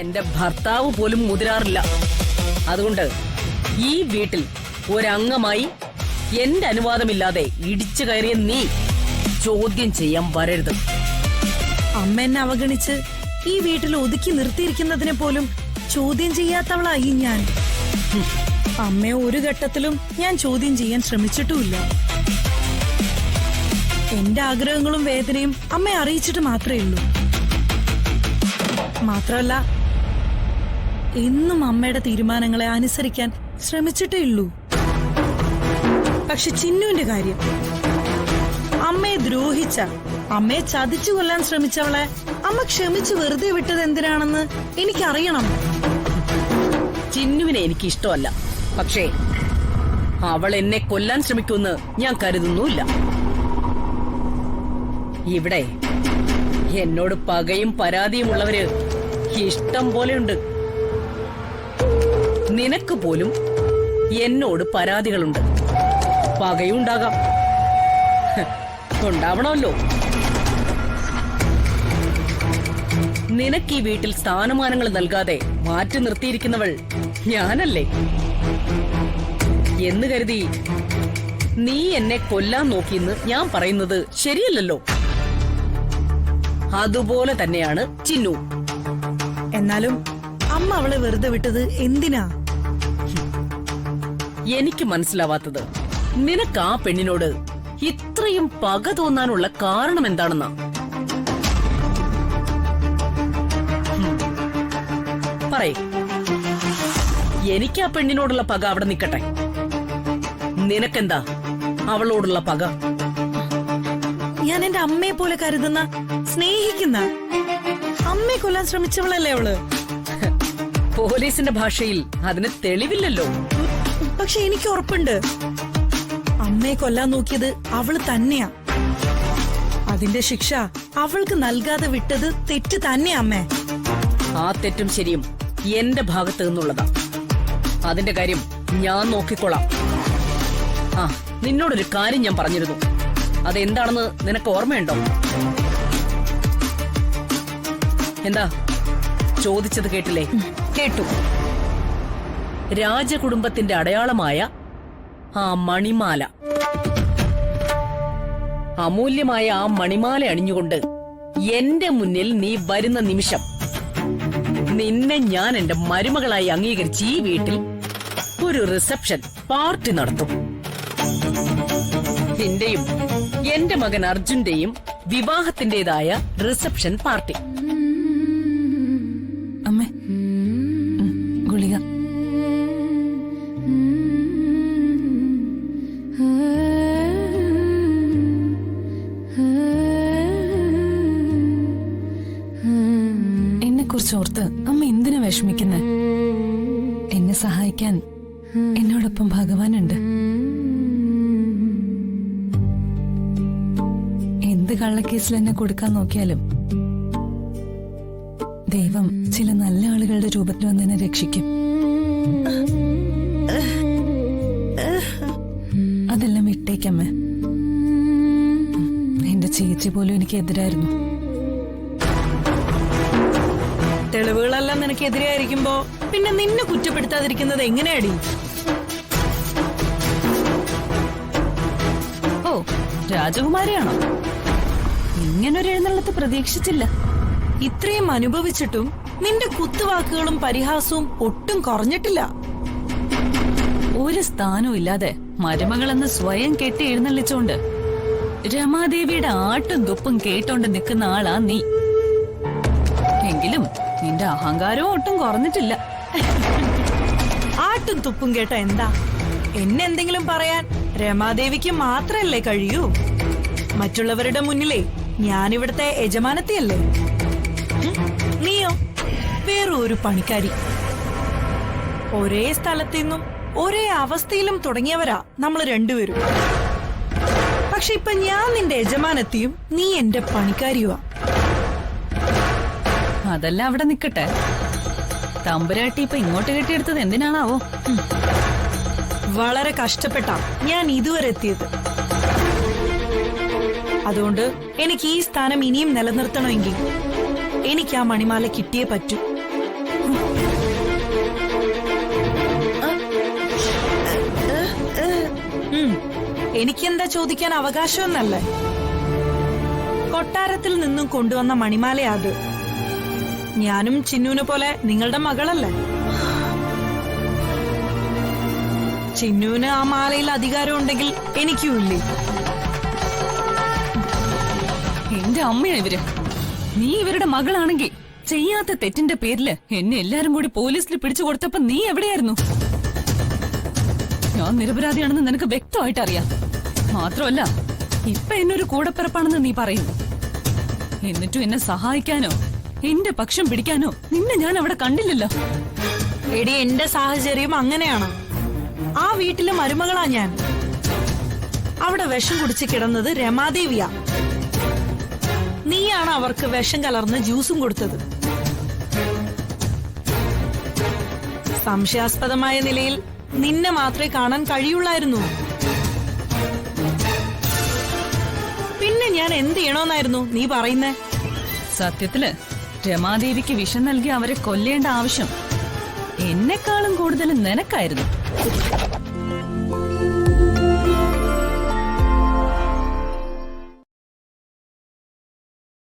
എന്റെ ഭർത്താവ് പോലും മുതിരാറില്ല. അതുകൊണ്ട് ഈ വീട്ടിൽ ഒരംഗമായി എന്റെ അനുവാദമില്ലാതെ ഇടിച്ചു കയറിയ നീ ചോദ്യം ചെയ്യാൻ വരരുത്. അമ്മ എന്നെ അവഗണിച്ച് ഈ വീട്ടിൽ ഒതുക്കി നിർത്തിയിരിക്കുന്നതിനെ പോലും ചോദ്യം ചെയ്യാത്തവളായി ഞാൻ. അമ്മയെ ഒരു ഘട്ടത്തിലും ഞാൻ ചോദ്യം ചെയ്യാൻ ശ്രമിച്ചിട്ടുമില്ല. എന്റെ ആഗ്രഹങ്ങളും വേദനയും അമ്മയെ അറിയിച്ചിട്ട് മാത്രമേ ഉള്ളൂ. മാത്രമല്ല, എന്നും അമ്മയുടെ തീരുമാനങ്ങളെ അനുസരിക്കാൻ ശ്രമിച്ചിട്ടേ ഉള്ളൂ. പക്ഷെ ചിന്നുവിന്റെ കാര്യം, അമ്മയെ ദ്രോഹിച്ച, അമ്മയെ ചതിച്ചു കൊല്ലാൻ ശ്രമിച്ചവളെ അമ്മ ക്ഷമിച്ച് വെറുതെ വിട്ടത് എന്തിനാണെന്ന് എനിക്കറിയണം. ചിന്നുവിനെ എനിക്ക് ഇഷ്ടമല്ല. പക്ഷേ അവൾ എന്നെ കൊല്ലാൻ ശ്രമിക്കുമെന്ന് ഞാൻ കരുതുന്നുമില്ല. ഇവിടെ എന്നോട് പകയും പരാതിയുമുള്ളവര് ഇഷ്ടം പോലെയുണ്ട്. നിനക്ക് പോലും എന്നോട് പരാതികളുണ്ട്, പകയുണ്ടാകാം. ഉണ്ടാവണമല്ലോ. നിനക്ക് ഈ വീട്ടിൽ സ്ഥാനമാനങ്ങൾ നൽകാതെ മാറ്റി നിർത്തിയിരിക്കുന്നവൾ ഞാനല്ലേ എന്ന് കരുതി നീ എന്നെ കൊല്ലാൻ നോക്കിയെന്ന് ഞാൻ പറയുന്നത് ശരിയല്ലല്ലോ. അതുപോലെ തന്നെയാണ് ചിന്നു. എന്നാലും അമ്മ അവളെ വെറുതെ വിട്ടത് എന്തിനാ? എനിക്ക് മനസ്സിലാവാത്തത് നിനക്ക് ആ പെണ്ണിനോട് ഇത്രയും പക തോന്നാനുള്ള കാരണം എന്താണെന്നാ. പറയ്. എനിക്ക് ആ പെണ്ണിനോടുള്ള പക അവിടെ നിക്കട്ടെ. നിനക്കെന്താ അവളോടുള്ള പക? ഞാൻ എന്റെ അമ്മയെ പോലെ കരുതുന്ന, സ്നേഹിക്കുന്ന, അമ്മയെ കൊല്ലാൻ ശ്രമിച്ചവളല്ലേ അവള്. പോലീസിന്റെ ഭാഷയിൽ അതിന് തെളിവില്ലല്ലോ. പക്ഷെ എനിക്ക് ഉറപ്പുണ്ട്, അമ്മയെ കൊല്ലാൻ നോക്കിയത് അവള് തന്നെയാ. അതിന്റെ ശിക്ഷ അവൾക്ക് നൽകാതെ വിട്ടത് തെറ്റ് തന്നെയാ അമ്മേ. ആ തെറ്റും ശരിയും എന്റെ ഭാഗത്ത് നിന്നുള്ളതാ. അതിന്റെ കാര്യം ഞാൻ നോക്കിക്കൊള്ളാം. ആ, നിന്നോടൊരു കാര്യം ഞാൻ പറഞ്ഞിരുന്നു. അതെന്താണെന്ന് നിനക്ക് ഓർമ്മയുണ്ടോ? എന്താ ചോദിച്ചത്? കേട്ടില്ലേ? കേട്ടു. രാജകുടുംബത്തിന്റെ അടയാളമായ ആ മണിമാല, അമൂല്യമായ ആ മണിമാല അണിഞ്ഞുകൊണ്ട് എന്റെ മുന്നിൽ നീ വരുന്ന നിമിഷം നിന്നെ ഞാൻ എന്റെ മരുമകളായി അംഗീകരിച്ച് ഈ വീട്ടിൽ ഒരു റിസപ്ഷൻ പാർട്ടി നടത്തും. നിന്റെയും എന്റെ മകൻ അർജുന്റെയും വിവാഹത്തിന്റേതായ റിസപ്ഷൻ പാർട്ടി. അമ്മേ, ഗുളിക. എന്നെ കുറിച്ച് ഓർത്ത് അമ്മ എന്തിനാ വിഷമിക്കുന്നെ? എന്നെ സഹായിക്കാൻ എന്നോടൊപ്പം ഭഗവാനുണ്ട്. എന്ത് കള്ളക്കേസിൽ എന്നെ കൊടുക്കാൻ നോക്കിയാലും ദൈവം ചില നല്ല ആളുകളുടെ രൂപത്തിൽ വന്ന് എന്നെ രക്ഷിക്കും. അതെല്ലാം വിട്ടേക്കമ്മേ. എന്റെ ചേച്ചി പോലും എനിക്ക് എതിരായിരുന്നു. തെളിവുകളെല്ലാം നിനക്കെതിരായിരിക്കുമ്പോ പിന്നെ നിന്നെ കുറ്റപ്പെടുത്താതിരിക്കുന്നത് എങ്ങനെയാടി? ഓ, രാജകുമാരിയാണോ? ഇങ്ങനൊരു എഴുന്നള്ളത്ത് പ്രതീക്ഷിച്ചില്ല. ഇത്രയും അനുഭവിച്ചിട്ടും നിന്റെ കുത്തുവാക്കുകളും പരിഹാസവും ഒട്ടും കുറഞ്ഞിട്ടില്ല. ഒരു സ്ഥാനവും ഇല്ലാതെ മരുമകളെന്ന് സ്വയം കെട്ടി എഴുന്നള്ളിച്ചോണ്ട് രമാദേവിയുടെ ആട്ടും തുപ്പും കേട്ടോണ്ട് നിൽക്കുന്ന ആളാ നീ. എങ്കിലും നിന്റെ അഹങ്കാരവും ഒട്ടും കുറഞ്ഞിട്ടില്ല. ആട്ടും തുപ്പും കേട്ട എന്താ? എന്നെ എന്തെങ്കിലും പറയാൻ രമാദേവിക്ക് മാത്രല്ലേ കഴിയൂ? മറ്റുള്ളവരുടെ മുന്നിലേ ഞാനിവിടുത്തെ യജമാനത്തിയല്ലേ? നീയോ വേറെ ഒരു പണിക്കാരി. ഒരേ സ്ഥലത്തു നിന്നും ഒരേ അവസ്ഥയിലും തുടങ്ങിയവരാ നമ്മൾ രണ്ടുപേരും. പക്ഷെ ഇപ്പൊ ഞാൻ നിന്റെ യജമാനത്തിയും നീ എന്റെ പണിക്കാരിയുവാ. അതെല്ലാം അവിടെ നിക്കട്ടെ. തമ്പുരാട്ടി ഇപ്പൊ ഇങ്ങോട്ട് കെട്ടിയെടുത്തത് എന്തിനാണാവോ? വളരെ കഷ്ടപ്പെട്ടാ ഞാൻ ഇതുവരെ എത്തിയത്. അതുകൊണ്ട് എനിക്ക് ഈ സ്ഥാനം ഇനിയും നിലനിർത്തണമെങ്കിൽ എനിക്ക് ആ മണിമാല കിട്ടിയേ പറ്റൂ. എനിക്കെന്താ ചോദിക്കാൻ അവകാശമെന്നല്ലേ? കൊട്ടാരത്തിൽ നിന്നും കൊണ്ടുവന്ന മണിമാലയാ അത്. ഞാനും ചിന്നുവിനെ പോലെ നിങ്ങളുടെ മകളല്ലേ? ചിന്നുവിന് ആ മാലയിൽ അധികാരം ഉണ്ടെങ്കിൽ എനിക്കും ഇല്ലേ? എന്റെ അമ്മയാ ഇവര്. നീ ഇവരുടെ മകളാണെങ്കിൽ ചെയ്യാത്ത തെറ്റിന്റെ പേരില് എന്നെ എല്ലാരും കൂടി പോലീസിൽ പിടിച്ചു കൊടുത്തപ്പോ നീ എവിടെയായിരുന്നു? ഞാൻ നിരപരാധിയാണെന്ന് നിനക്ക് വ്യക്തമായിട്ട് അറിയാം. മാത്രമല്ല ഇപ്പൊ എന്നൊരു കൂടപ്പിറപ്പാണെന്ന് നീ പറയുന്നു. എന്നിട്ടും എന്നെ സഹായിക്കാനോ എന്റെ പക്ഷം പിടിക്കാനോ നിന്നെ ഞാൻ അവിടെ കണ്ടില്ലല്ലോ. എടി, എന്റെ സാഹചര്യം അങ്ങനെയാണ്. ആ വീട്ടിലെ മരുമകളാ ഞാൻ. അവിടെ വിഷം കുടിച്ച് കിടന്നത് രമാദേവിയാ. നീയാണ് അവർക്ക് വിഷം കലർന്ന് ജ്യൂസും കൊടുത്തത്. സംശയാസ്പദമായ നിലയിൽ നിന്നെ മാത്രമേ കാണാൻ കഴിയുള്ളായിരുന്നു. പിന്നെ ഞാൻ എന്ത് ചെയ്യണോന്നായിരുന്നു നീ പറയുന്നേ? സത്യത്തില് രമാദേവിക്ക് വിഷം നൽകി അവരെ കൊല്ലേണ്ട ആവശ്യം എന്നെക്കാളും കൂടുതൽ നിനക്കായിരുന്നു.